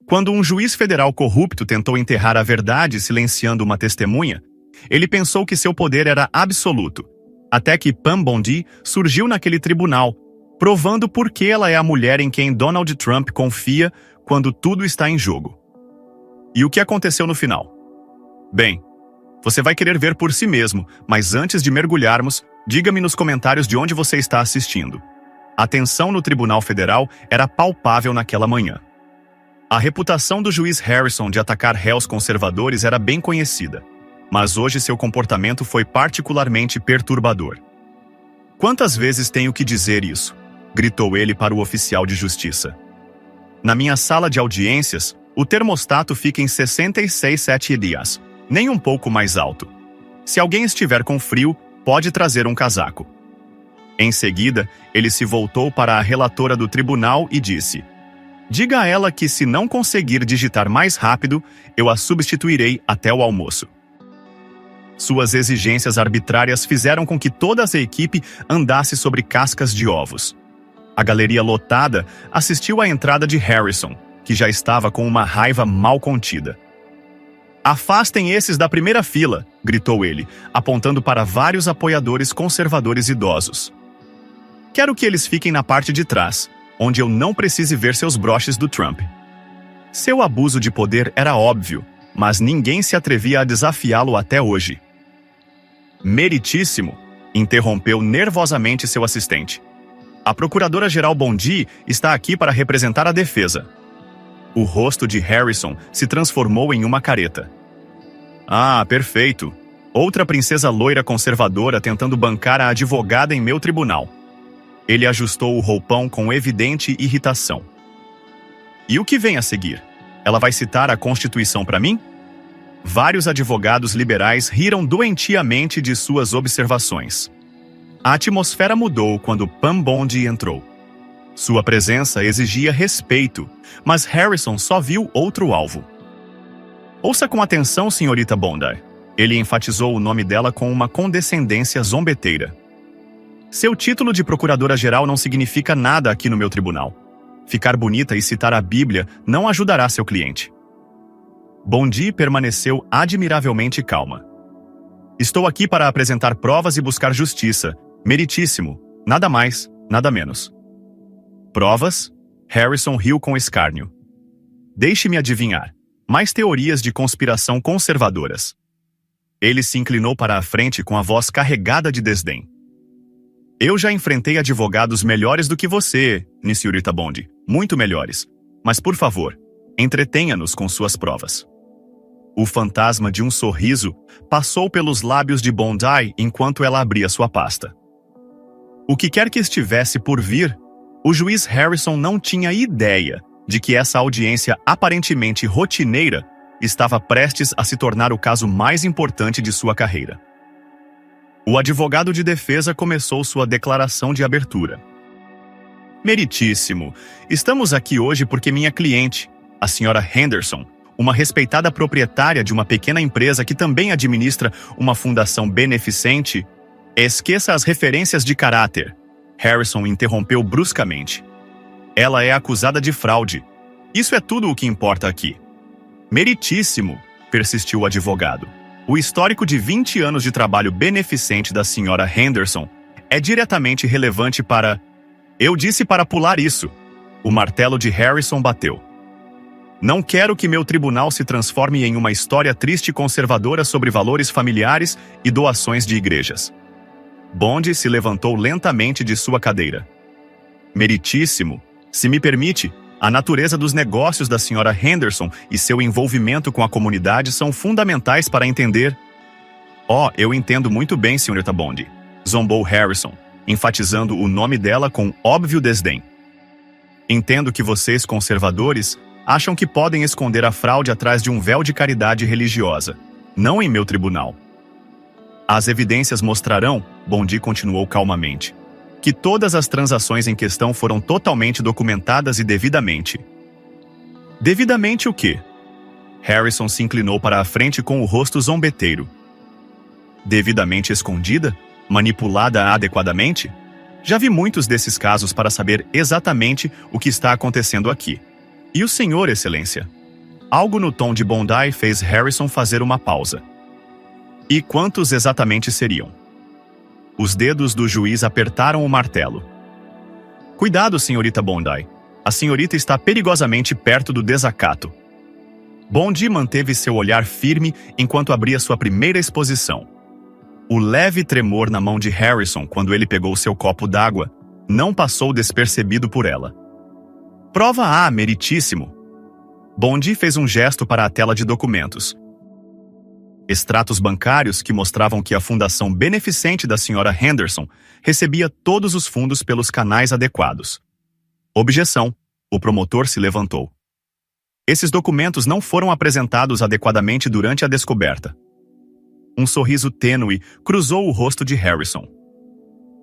Quando um juiz federal corrupto tentou enterrar a verdade silenciando uma testemunha, ele pensou que seu poder era absoluto, até que Pam Bondi surgiu naquele tribunal, provando por que ela é a mulher em quem Donald Trump confia quando tudo está em jogo. E o que aconteceu no final? Bem, você vai querer ver por si mesmo, mas antes de mergulharmos, diga-me nos comentários de onde você está assistindo. A tensão no Tribunal Federal era palpável naquela manhã. A reputação do juiz Harrison de atacar réus conservadores era bem conhecida, mas hoje seu comportamento foi particularmente perturbador. "Quantas vezes tenho que dizer isso?", gritou ele para o oficial de justiça. "Na minha sala de audiências, o termostato fica em 66,7 dias, nem um pouco mais alto. Se alguém estiver com frio, pode trazer um casaco." Em seguida, ele se voltou para a relatora do tribunal e disse: "Diga a ela que, se não conseguir digitar mais rápido, eu a substituirei até o almoço." Suas exigências arbitrárias fizeram com que toda a equipe andasse sobre cascas de ovos. A galeria lotada assistiu à entrada de Harrison, que já estava com uma raiva mal contida. "Afastem esses da primeira fila", gritou ele, apontando para vários apoiadores conservadores idosos. "Quero que eles fiquem na parte de trás, onde eu não precise ver seus broches do Trump." Seu abuso de poder era óbvio, mas ninguém se atrevia a desafiá-lo até hoje. "Meritíssimo", interrompeu nervosamente seu assistente. "A procuradora-geral Bondi está aqui para representar a defesa." O rosto de Harrison se transformou em uma careta. "Ah, perfeito. Outra princesa loira conservadora tentando bancar a advogada em meu tribunal." Ele ajustou o roupão com evidente irritação. "E o que vem a seguir? Ela vai citar a Constituição para mim?" Vários advogados liberais riram doentiamente de suas observações. A atmosfera mudou quando Pam Bondi entrou. Sua presença exigia respeito, mas Harrison só viu outro alvo. "Ouça com atenção, senhorita Bondi." Ele enfatizou o nome dela com uma condescendência zombeteira. "Seu título de procuradora-geral não significa nada aqui no meu tribunal. Ficar bonita e citar a Bíblia não ajudará seu cliente." Bondi permaneceu admiravelmente calma. "Estou aqui para apresentar provas e buscar justiça. Meritíssimo. Nada mais, nada menos." "Provas?" Harrison riu com escárnio. "Deixe-me adivinhar. Mais teorias de conspiração conservadoras." Ele se inclinou para a frente com a voz carregada de desdém. "Eu já enfrentei advogados melhores do que você, senhorita Bondi. Muito melhores. Mas, por favor, entretenha-nos com suas provas." O fantasma de um sorriso passou pelos lábios de Bondi enquanto ela abria sua pasta. O que quer que estivesse por vir, o juiz Harrison não tinha ideia de que essa audiência aparentemente rotineira estava prestes a se tornar o caso mais importante de sua carreira. O advogado de defesa começou sua declaração de abertura. "Meritíssimo, estamos aqui hoje porque minha cliente, a senhora Henderson, uma respeitada proprietária de uma pequena empresa que também administra uma fundação beneficente..." "Esqueça as referências de caráter", Harrison interrompeu bruscamente. "Ela é acusada de fraude. Isso é tudo o que importa aqui." "Meritíssimo", persistiu o advogado. "O histórico de 20 anos de trabalho beneficente da senhora Henderson é diretamente relevante para..." "Eu disse para pular isso." O martelo de Harrison bateu. "Não quero que meu tribunal se transforme em uma história triste e conservadora sobre valores familiares e doações de igrejas." Bondi se levantou lentamente de sua cadeira. "Meritíssimo, se me permite, a natureza dos negócios da senhora Henderson e seu envolvimento com a comunidade são fundamentais para entender..." "Oh, eu entendo muito bem, senhorita Bondi", zombou Harrison, enfatizando o nome dela com óbvio desdém. "Entendo que vocês, conservadores, acham que podem esconder a fraude atrás de um véu de caridade religiosa. Não em meu tribunal. As evidências mostrarão", Bondi continuou calmamente, "que todas as transações em questão foram totalmente documentadas e devidamente." "Devidamente o quê?" Harrison se inclinou para a frente com o rosto zombeteiro. "Devidamente escondida? Manipulada adequadamente? Já vi muitos desses casos para saber exatamente o que está acontecendo aqui." E o senhor, excelência? Algo no tom de Bondi fez Harrison fazer uma pausa. E quantos exatamente seriam? Os dedos do juiz apertaram o martelo. Cuidado, senhorita Bondi. A senhorita está perigosamente perto do desacato. Bondi manteve seu olhar firme enquanto abria sua primeira exposição. O leve tremor na mão de Harrison quando ele pegou seu copo d'água não passou despercebido por ela. Prova A, meritíssimo. Bondi fez um gesto para a tela de documentos. Extratos bancários que mostravam que a fundação beneficente da senhora Henderson recebia todos os fundos pelos canais adequados. Objeção. O promotor se levantou. Esses documentos não foram apresentados adequadamente durante a descoberta. Um sorriso tênue cruzou o rosto de Harrison.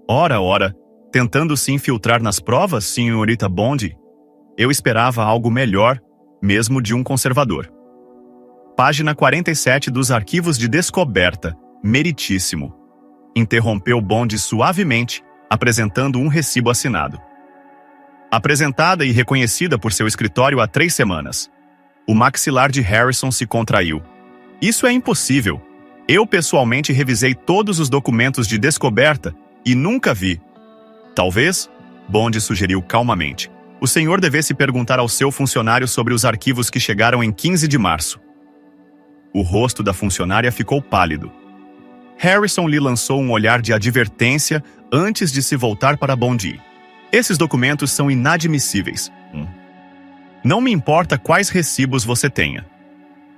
Ora, tentando se infiltrar nas provas, senhorita Bondi? Eu esperava algo melhor, mesmo de um conservador. Página 47 dos arquivos de descoberta, meritíssimo. Interrompeu Bondi suavemente, apresentando um recibo assinado. Apresentada e reconhecida por seu escritório há 3 semanas. O maxilar de Harrison se contraiu. Isso é impossível. Eu pessoalmente revisei todos os documentos de descoberta e nunca vi. Talvez, Bondi sugeriu calmamente, o senhor devesse perguntar ao seu funcionário sobre os arquivos que chegaram em 15 de março. O rosto da funcionária ficou pálido. Harrison lhe lançou um olhar de advertência antes de se voltar para Bondi. Esses documentos são inadmissíveis. Não me importa quais recibos você tenha.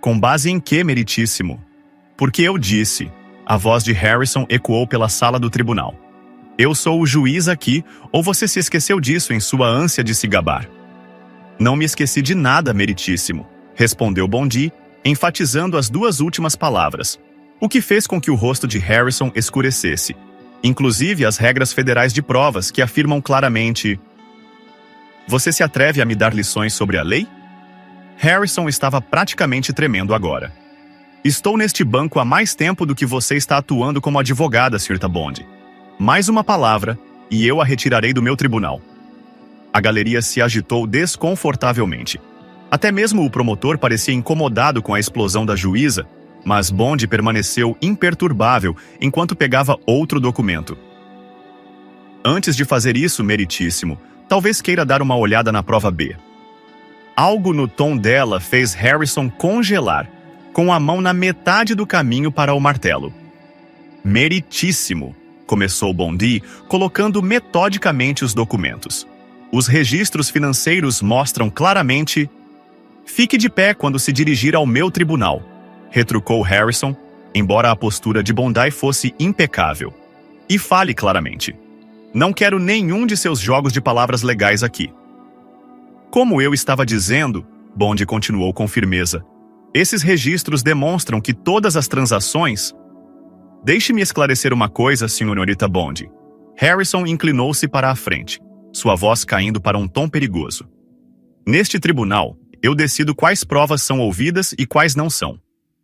Com base em que, meritíssimo? Porque eu disse. A voz de Harrison ecoou pela sala do tribunal. Eu sou o juiz aqui, ou você se esqueceu disso em sua ânsia de se gabar? Não me esqueci de nada, meritíssimo, respondeu Bondi, enfatizando as 2 últimas palavras, o que fez com que o rosto de Harrison escurecesse. Inclusive as regras federais de provas que afirmam claramente... Você se atreve a me dar lições sobre a lei? Harrison estava praticamente tremendo agora. Estou neste banco há mais tempo do que você está atuando como advogada, senhorita Bondi. Mais uma palavra, e eu a retirarei do meu tribunal. A galeria se agitou desconfortavelmente. Até mesmo o promotor parecia incomodado com a explosão da juíza, mas Bondi permaneceu imperturbável enquanto pegava outro documento. Antes de fazer isso, meritíssimo, talvez queira dar uma olhada na prova B. Algo no tom dela fez Harrison congelar, com a mão na metade do caminho para o martelo. Meritíssimo, começou Bondi, colocando metodicamente os documentos. Os registros financeiros mostram claramente... Fique de pé quando se dirigir ao meu tribunal, retrucou Harrison, embora a postura de Bondi fosse impecável. E fale claramente. Não quero nenhum de seus jogos de palavras legais aqui. Como eu estava dizendo, Bondi continuou com firmeza, esses registros demonstram que todas as transações... Deixe-me esclarecer uma coisa, senhorita Bondi. Harrison inclinou-se para a frente, sua voz caindo para um tom perigoso. Neste tribunal, eu decido quais provas são ouvidas e quais não são.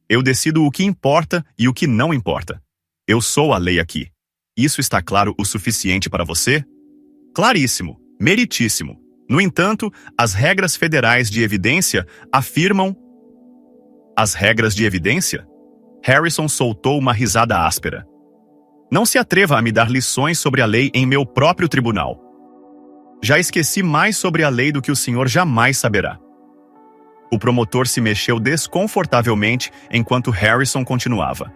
Eu decido o que importa e o que não importa. Eu sou a lei aqui. Isso está claro o suficiente para você? Claríssimo, meritíssimo. No entanto, as regras federais de evidência afirmam... As regras de evidência? Harrison soltou uma risada áspera. Não se atreva a me dar lições sobre a lei em meu próprio tribunal. Já esqueci mais sobre a lei do que o senhor jamais saberá. O promotor se mexeu desconfortavelmente enquanto Harrison continuava.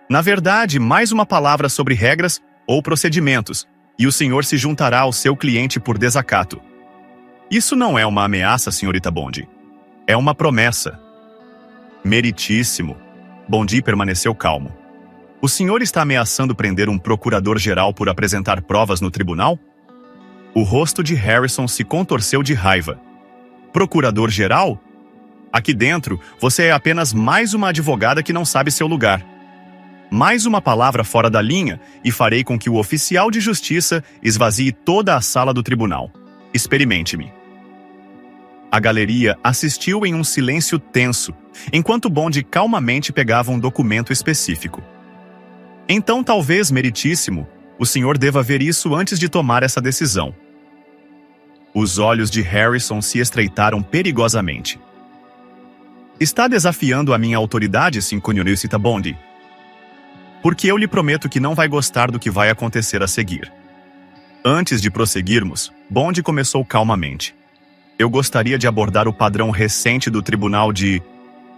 Na verdade, mais uma palavra sobre regras ou procedimentos, e o senhor se juntará ao seu cliente por desacato. Isso não é uma ameaça, senhorita Bondi. É uma promessa. Meritíssimo. Bondi permaneceu calmo. O senhor está ameaçando prender um procurador-geral por apresentar provas no tribunal? O rosto de Harrison se contorceu de raiva. Procurador-geral? Aqui dentro, você é apenas mais uma advogada que não sabe seu lugar. Mais uma palavra fora da linha e farei com que o oficial de justiça esvazie toda a sala do tribunal. Experimente-me. A galeria assistiu em um silêncio tenso, enquanto Bondi calmamente pegava um documento específico. Então, talvez, meritíssimo, o senhor deva ver isso antes de tomar essa decisão. Os olhos de Harrison se estreitaram perigosamente. Está desafiando a minha autoridade, senhorita Bond? Porque eu lhe prometo que não vai gostar do que vai acontecer a seguir. Antes de prosseguirmos, Bond começou calmamente. Eu gostaria de abordar o padrão recente do tribunal de...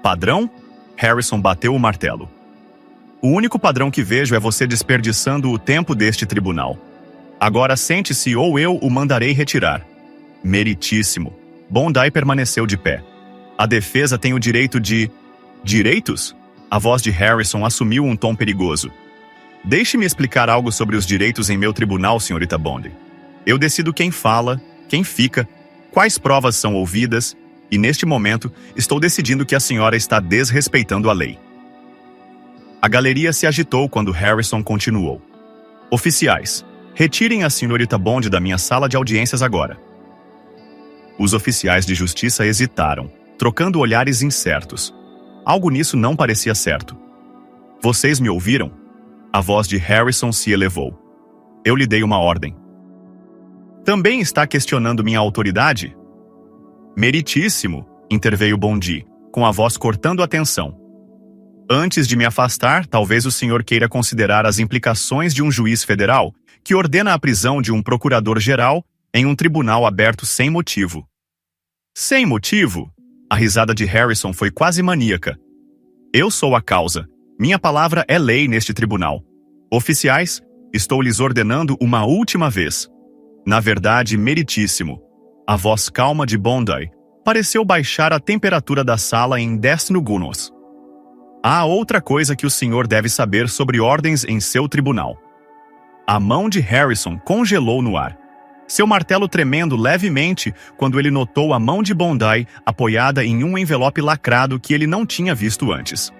Padrão? Harrison bateu o martelo. O único padrão que vejo é você desperdiçando o tempo deste tribunal. Agora sente-se ou eu o mandarei retirar. Meritíssimo. Bondi permaneceu de pé. A defesa tem o direito de... Direitos? A voz de Harrison assumiu um tom perigoso. Deixe-me explicar algo sobre os direitos em meu tribunal, senhorita Bond. Eu decido quem fala, quem fica, quais provas são ouvidas, e neste momento estou decidindo que a senhora está desrespeitando a lei. A galeria se agitou quando Harrison continuou. Oficiais, retirem a senhorita Bond da minha sala de audiências agora. Os oficiais de justiça hesitaram, trocando olhares incertos. Algo nisso não parecia certo. Vocês me ouviram? A voz de Harrison se elevou. Eu lhe dei uma ordem. Também está questionando minha autoridade? Meritíssimo, interveio Bondi, com a voz cortando a tensão. Antes de me afastar, talvez o senhor queira considerar as implicações de um juiz federal que ordena a prisão de um procurador-geral em um tribunal aberto sem motivo. Sem motivo? A risada de Harrison foi quase maníaca. Eu sou a causa. Minha palavra é lei neste tribunal. Oficiais, estou lhes ordenando uma última vez. Na verdade, meritíssimo. A voz calma de Bondi pareceu baixar a temperatura da sala em 10 graus. Há outra coisa que o senhor deve saber sobre ordens em seu tribunal. A mão de Harrison congelou no ar. Seu martelo tremendo levemente quando ele notou a mão de Bondi apoiada em um envelope lacrado que ele não tinha visto antes.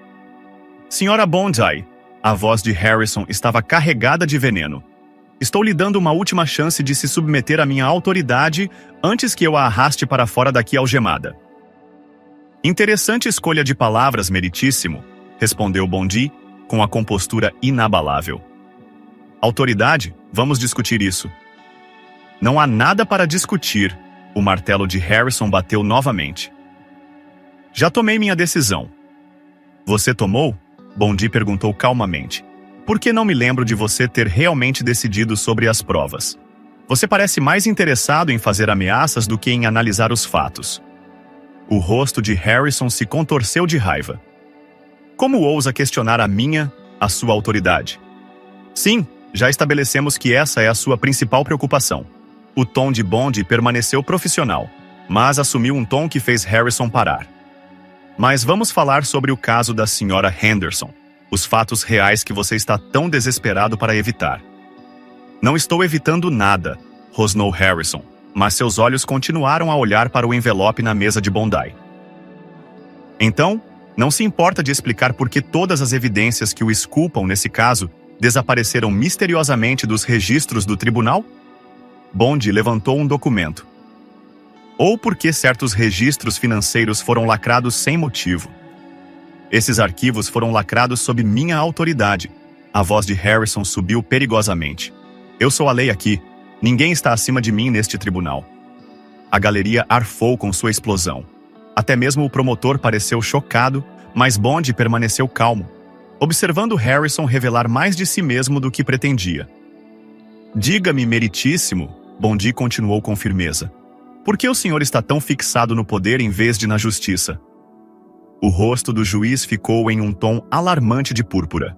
Senhora Bondi, a voz de Harrison estava carregada de veneno. Estou lhe dando uma última chance de se submeter à minha autoridade antes que eu a arraste para fora daqui algemada. Interessante escolha de palavras, meritíssimo, respondeu Bondi, com a compostura inabalável. Autoridade? Vamos discutir isso. Não há nada para discutir, o martelo de Harrison bateu novamente. Já tomei minha decisão. Você tomou? Bondi perguntou calmamente. Por que não me lembro de você ter realmente decidido sobre as provas? Você parece mais interessado em fazer ameaças do que em analisar os fatos. O rosto de Harrison se contorceu de raiva. Como ousa questionar a sua autoridade? Sim, já estabelecemos que essa é a sua principal preocupação. O tom de Bond permaneceu profissional, mas assumiu um tom que fez Harrison parar. Mas vamos falar sobre o caso da senhora Henderson, os fatos reais que você está tão desesperado para evitar. Não estou evitando nada, rosnou Harrison, mas seus olhos continuaram a olhar para o envelope na mesa de Bondi. Então, não se importa de explicar por que todas as evidências que o exculpam nesse caso desapareceram misteriosamente dos registros do tribunal? Bond levantou um documento. Ou porque certos registros financeiros foram lacrados sem motivo. Esses arquivos foram lacrados sob minha autoridade. A voz de Harrison subiu perigosamente. Eu sou a lei aqui. Ninguém está acima de mim neste tribunal. A galeria arfou com sua explosão. Até mesmo o promotor pareceu chocado, mas Bond permaneceu calmo, observando Harrison revelar mais de si mesmo do que pretendia. Diga-me, meritíssimo, Bondi continuou com firmeza. Por que o senhor está tão fixado no poder em vez de na justiça? O rosto do juiz ficou em um tom alarmante de púrpura.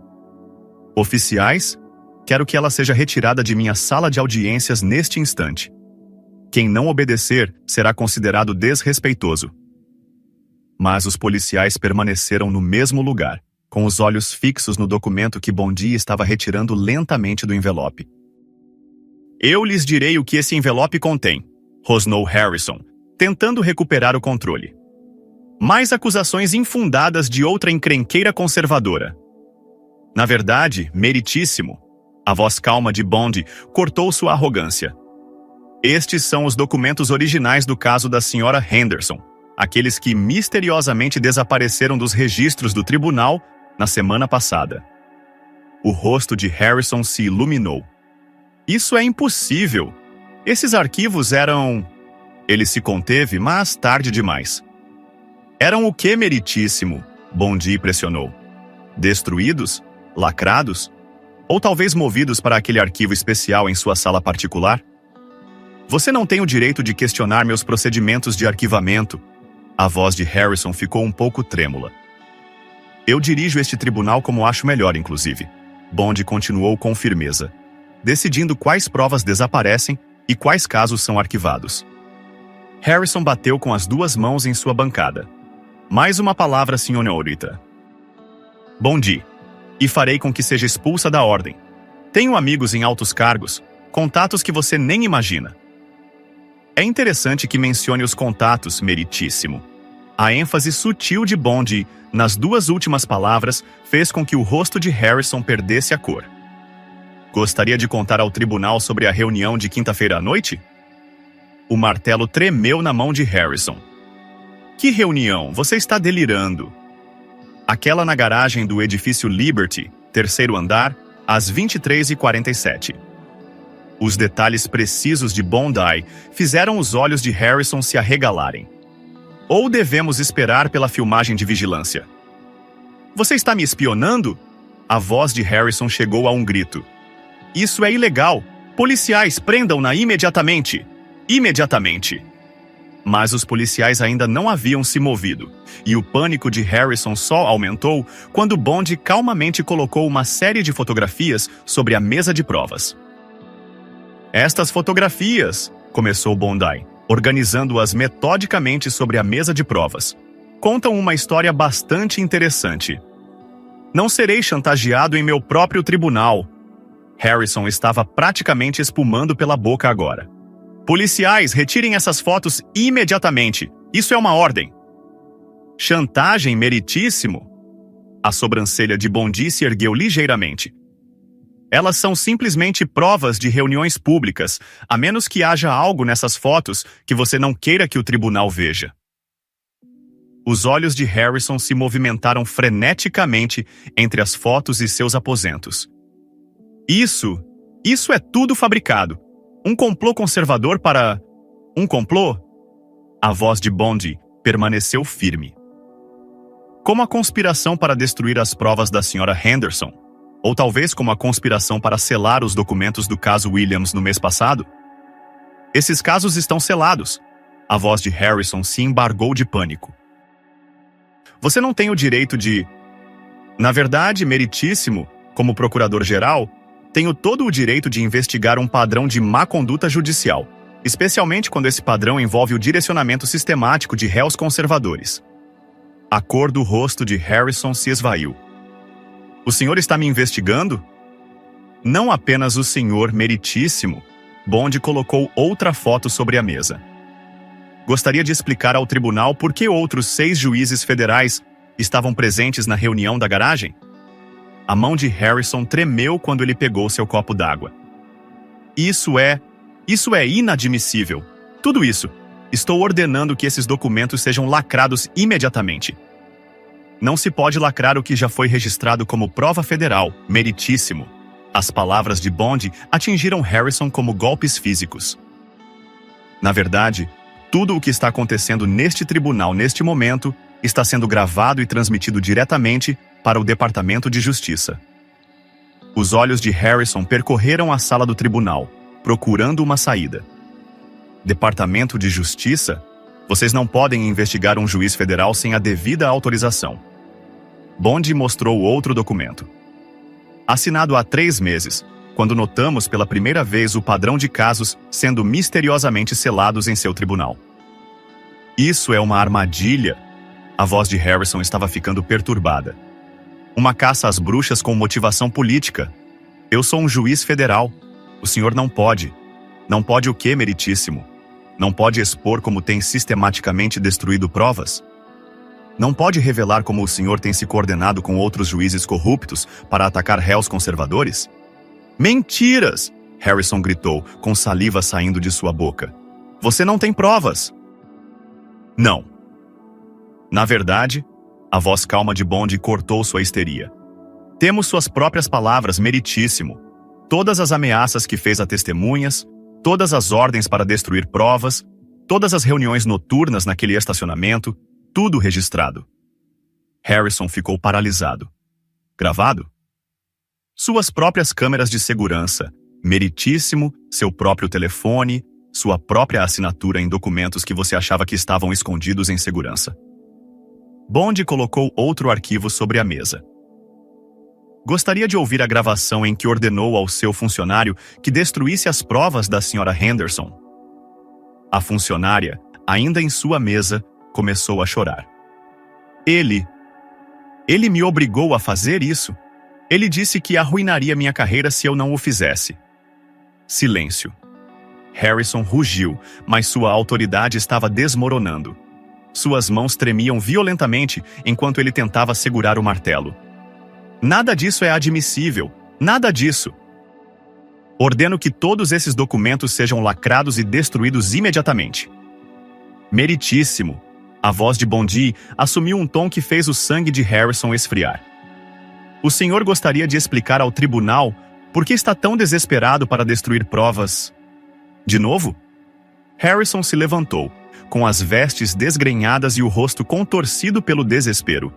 Oficiais, quero que ela seja retirada de minha sala de audiências neste instante. Quem não obedecer será considerado desrespeitoso. Mas os policiais permaneceram no mesmo lugar, com os olhos fixos no documento que Bondi estava retirando lentamente do envelope. Eu lhes direi o que esse envelope contém, rosnou Harrison, tentando recuperar o controle. Mais acusações infundadas de outra encrenqueira conservadora. Na verdade, meritíssimo, a voz calma de Bond cortou sua arrogância. Estes são os documentos originais do caso da senhora Henderson, aqueles que misteriosamente desapareceram dos registros do tribunal na semana passada. O rosto de Harrison se iluminou. Isso é impossível. Esses arquivos eram... Ele se conteve, mas tarde demais. Eram o que, meritíssimo? Bondi pressionou. Destruídos? Lacrados? Ou talvez movidos para aquele arquivo especial em sua sala particular? Você não tem o direito de questionar meus procedimentos de arquivamento. A voz de Harrison ficou um pouco trêmula. Eu dirijo este tribunal como acho melhor, inclusive. Bondi continuou com firmeza, decidindo quais provas desaparecem e quais casos são arquivados. Harrison bateu com as duas mãos em sua bancada. Mais uma palavra, senhorita. Bondi. E farei com que seja expulsa da ordem. Tenho amigos em altos cargos, contatos que você nem imagina. É interessante que mencione os contatos, meritíssimo. A ênfase sutil de Bondi nas duas últimas palavras fez com que o rosto de Harrison perdesse a cor. Gostaria de contar ao tribunal sobre a reunião de quinta-feira à noite? O martelo tremeu na mão de Harrison. Que reunião? Você está delirando. Aquela na garagem do edifício Liberty, terceiro andar, às 23h47. Os detalhes precisos de Bondi fizeram os olhos de Harrison se arregalarem. Ou devemos esperar pela filmagem de vigilância? Você está me espionando? A voz de Harrison chegou a um grito. Isso é ilegal. Policiais, prendam-na imediatamente. Imediatamente. Mas os policiais ainda não haviam se movido, e o pânico de Harrison só aumentou quando Bondi calmamente colocou uma série de fotografias sobre a mesa de provas. Estas fotografias, começou Bondi, organizando-as metodicamente sobre a mesa de provas, contam uma história bastante interessante. Não serei chantageado em meu próprio tribunal. Harrison estava praticamente espumando pela boca agora. Policiais, retirem essas fotos imediatamente. Isso é uma ordem. Chantagem, meritíssimo? A sobrancelha de Bondi se ergueu ligeiramente. Elas são simplesmente provas de reuniões públicas, a menos que haja algo nessas fotos que você não queira que o tribunal veja. Os olhos de Harrison se movimentaram freneticamente entre as fotos e seus aposentos. Isso é tudo fabricado. Um complô conservador para... Um complô? A voz de Bondi permaneceu firme. Como a conspiração para destruir as provas da Sra. Henderson? Ou talvez como a conspiração para selar os documentos do caso Williams no mês passado? Esses casos estão selados. A voz de Harrison se embargou de pânico. Você não tem o direito de... Na verdade, meritíssimo, como procurador-geral, tenho todo o direito de investigar um padrão de má conduta judicial, especialmente quando esse padrão envolve o direcionamento sistemático de réus conservadores. A cor do rosto de Harrison se esvaiu. O senhor está me investigando? Não apenas o senhor, meritíssimo. Bondi colocou outra foto sobre a mesa. Gostaria de explicar ao tribunal por que outros 6 juízes federais estavam presentes na reunião da garagem? A mão de Harrison tremeu quando ele pegou seu copo d'água. Isso é inadmissível. Tudo isso. Estou ordenando que esses documentos sejam lacrados imediatamente. Não se pode lacrar o que já foi registrado como prova federal, meritíssimo. As palavras de Bondi atingiram Harrison como golpes físicos. Na verdade, tudo o que está acontecendo neste tribunal neste momento está sendo gravado e transmitido diretamente para o Departamento de Justiça. Os olhos de Harrison percorreram a sala do tribunal, procurando uma saída. Departamento de Justiça? Vocês não podem investigar um juiz federal sem a devida autorização. Bondi mostrou outro documento. Assinado há 3 meses, quando notamos pela primeira vez o padrão de casos sendo misteriosamente selados em seu tribunal. Isso é uma armadilha. A voz de Harrison estava ficando perturbada. Uma caça às bruxas com motivação política. Eu sou um juiz federal. O senhor não pode. Não pode o quê, meritíssimo? Não pode expor como tem sistematicamente destruído provas? Não pode revelar como o senhor tem se coordenado com outros juízes corruptos para atacar réus conservadores? Mentiras! Harrison gritou, com saliva saindo de sua boca. Você não tem provas. Não. Na verdade, a voz calma de Bondi cortou sua histeria. Temos suas próprias palavras, meritíssimo. Todas as ameaças que fez a testemunhas, todas as ordens para destruir provas, todas as reuniões noturnas naquele estacionamento, tudo registrado. Harrison ficou paralisado. Gravado? Suas próprias câmeras de segurança, meritíssimo, seu próprio telefone, sua própria assinatura em documentos que você achava que estavam escondidos em segurança. Bond colocou outro arquivo sobre a mesa. Gostaria de ouvir a gravação em que ordenou ao seu funcionário que destruísse as provas da Sra. Henderson. A funcionária, ainda em sua mesa, começou a chorar. Ele me obrigou a fazer isso. Ele disse que arruinaria minha carreira se eu não o fizesse. Silêncio. Harrison rugiu, mas sua autoridade estava desmoronando. Suas mãos tremiam violentamente enquanto ele tentava segurar o martelo. Nada disso é admissível. Nada disso. Ordeno que todos esses documentos sejam lacrados e destruídos imediatamente. Meritíssimo. A voz de Bondi assumiu um tom que fez o sangue de Harrison esfriar. O senhor gostaria de explicar ao tribunal por que está tão desesperado para destruir provas? De novo? Harrison se levantou, com as vestes desgrenhadas e o rosto contorcido pelo desespero.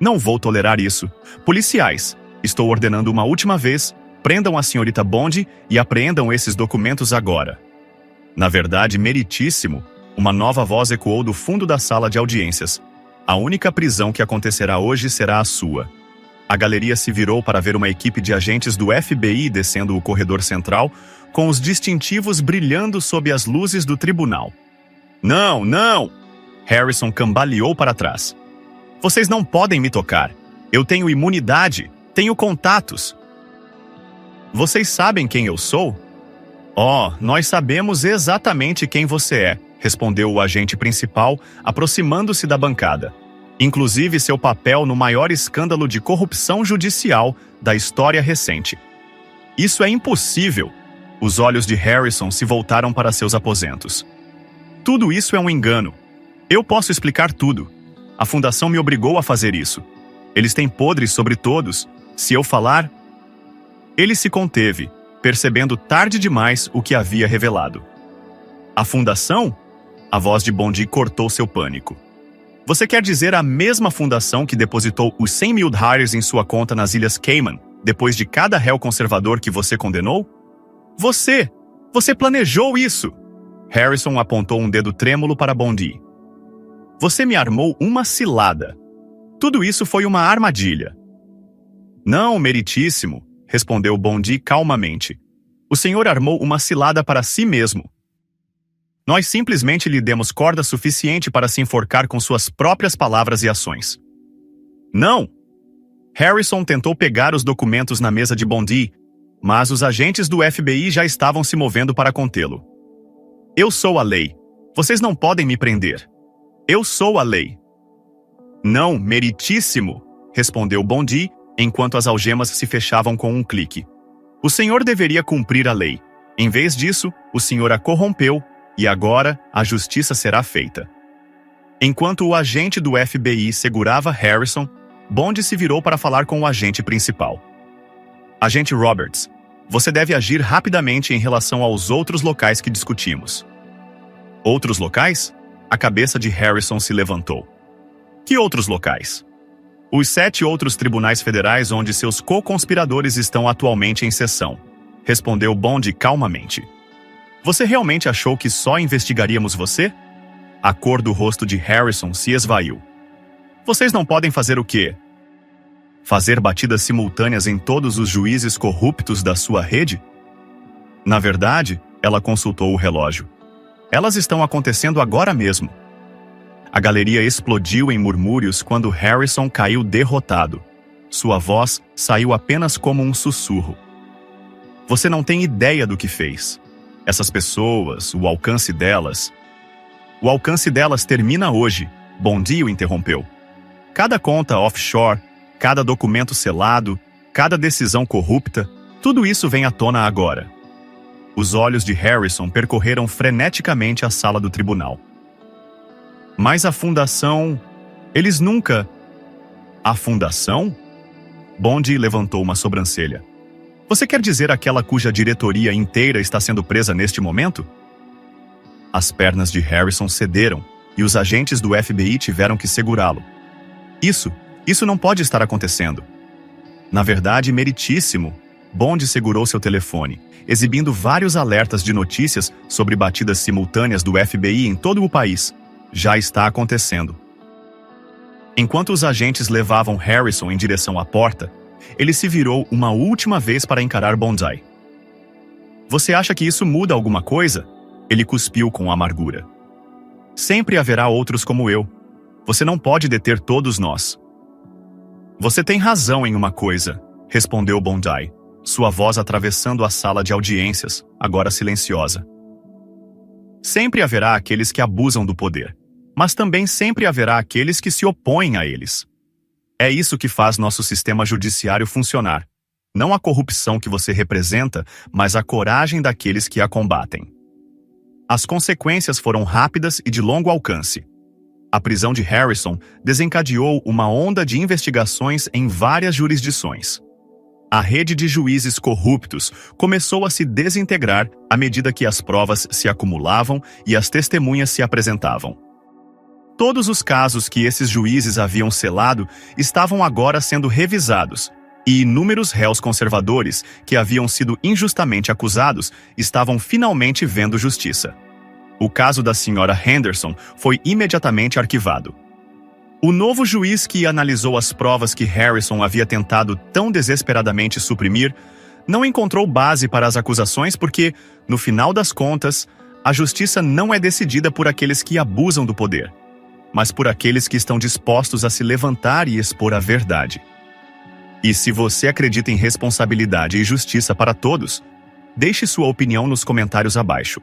Não vou tolerar isso. Policiais, estou ordenando uma última vez, prendam a senhorita Bond e apreendam esses documentos agora. Na verdade, meritíssimo, uma nova voz ecoou do fundo da sala de audiências. A única prisão que acontecerá hoje será a sua. A galeria se virou para ver uma equipe de agentes do FBI descendo o corredor central, com os distintivos brilhando sob as luzes do tribunal. Não, não! Harrison cambaleou para trás. Vocês não podem me tocar. Eu tenho imunidade, tenho contatos. Vocês sabem quem eu sou? Oh, nós sabemos exatamente quem você é, respondeu o agente principal, aproximando-se da bancada. Inclusive seu papel no maior escândalo de corrupção judicial da história recente. Isso é impossível. Os olhos de Harrison se voltaram para seus aposentos. Tudo isso é um engano. Eu posso explicar tudo. A fundação me obrigou a fazer isso. Eles têm podres sobre todos. Se eu falar... Ele se conteve, percebendo tarde demais o que havia revelado. A fundação? A voz de Bondi cortou seu pânico. Você quer dizer a mesma fundação que depositou os 100 mil dólares em sua conta nas Ilhas Cayman, depois de cada réu conservador que você condenou? Você planejou isso! Harrison apontou um dedo trêmulo para Bondi. Você me armou uma cilada. Tudo isso foi uma armadilha. Não, meritíssimo, respondeu Bondi calmamente. O senhor armou uma cilada para si mesmo. Nós simplesmente lhe demos corda suficiente para se enforcar com suas próprias palavras e ações. Não! Harrison tentou pegar os documentos na mesa de Bondi, mas os agentes do FBI já estavam se movendo para contê-lo. Eu sou a lei. Vocês não podem me prender. Eu sou a lei. Não, meritíssimo, respondeu Bondi, enquanto as algemas se fechavam com um clique. O senhor deveria cumprir a lei. Em vez disso, o senhor a corrompeu, e agora a justiça será feita. Enquanto o agente do FBI segurava Harrison, Bond se virou para falar com o agente principal. Agente Roberts, você deve agir rapidamente em relação aos outros locais que discutimos. Outros locais? A cabeça de Harrison se levantou. Que outros locais? Os 7 outros tribunais federais onde seus co-conspiradores estão atualmente em sessão, respondeu Bond calmamente. Você realmente achou que só investigaríamos você? A cor do rosto de Harrison se esvaiu. Vocês não podem fazer o quê? Fazer batidas simultâneas em todos os juízes corruptos da sua rede? Na verdade, ela consultou o relógio. Elas estão acontecendo agora mesmo. A galeria explodiu em murmúrios quando Harrison caiu derrotado. Sua voz saiu apenas como um sussurro. Você não tem ideia do que fez. Essas pessoas, o alcance delas... O alcance delas termina hoje, Bondi o interrompeu. Cada conta offshore, cada documento selado, cada decisão corrupta, tudo isso vem à tona agora. Os olhos de Harrison percorreram freneticamente a sala do tribunal. Mas a fundação... Eles nunca... A fundação? Bondi levantou uma sobrancelha. Você quer dizer aquela cuja diretoria inteira está sendo presa neste momento? As pernas de Harrison cederam e os agentes do FBI tiveram que segurá-lo. Isso não pode estar acontecendo. Na verdade, meritíssimo, Bond segurou seu telefone, exibindo vários alertas de notícias sobre batidas simultâneas do FBI em todo o país. Já está acontecendo. Enquanto os agentes levavam Harrison em direção à porta, ele se virou uma última vez para encarar Bondi. Você acha que isso muda alguma coisa? Ele cuspiu com amargura. Sempre haverá outros como eu. Você não pode deter todos nós. Você tem razão em uma coisa, respondeu Bondi, sua voz atravessando a sala de audiências, agora silenciosa. Sempre haverá aqueles que abusam do poder, mas também sempre haverá aqueles que se opõem a eles. É isso que faz nosso sistema judiciário funcionar. Não a corrupção que você representa, mas a coragem daqueles que a combatem. As consequências foram rápidas e de longo alcance. A prisão de Harrison desencadeou uma onda de investigações em várias jurisdições. A rede de juízes corruptos começou a se desintegrar à medida que as provas se acumulavam e as testemunhas se apresentavam. Todos os casos que esses juízes haviam selado estavam agora sendo revisados, e inúmeros réus conservadores que haviam sido injustamente acusados estavam finalmente vendo justiça. O caso da senhora Henderson foi imediatamente arquivado. O novo juiz que analisou as provas que Harrison havia tentado tão desesperadamente suprimir não encontrou base para as acusações porque, no final das contas, a justiça não é decidida por aqueles que abusam do poder, mas por aqueles que estão dispostos a se levantar e expor a verdade. E se você acredita em responsabilidade e justiça para todos, deixe sua opinião nos comentários abaixo.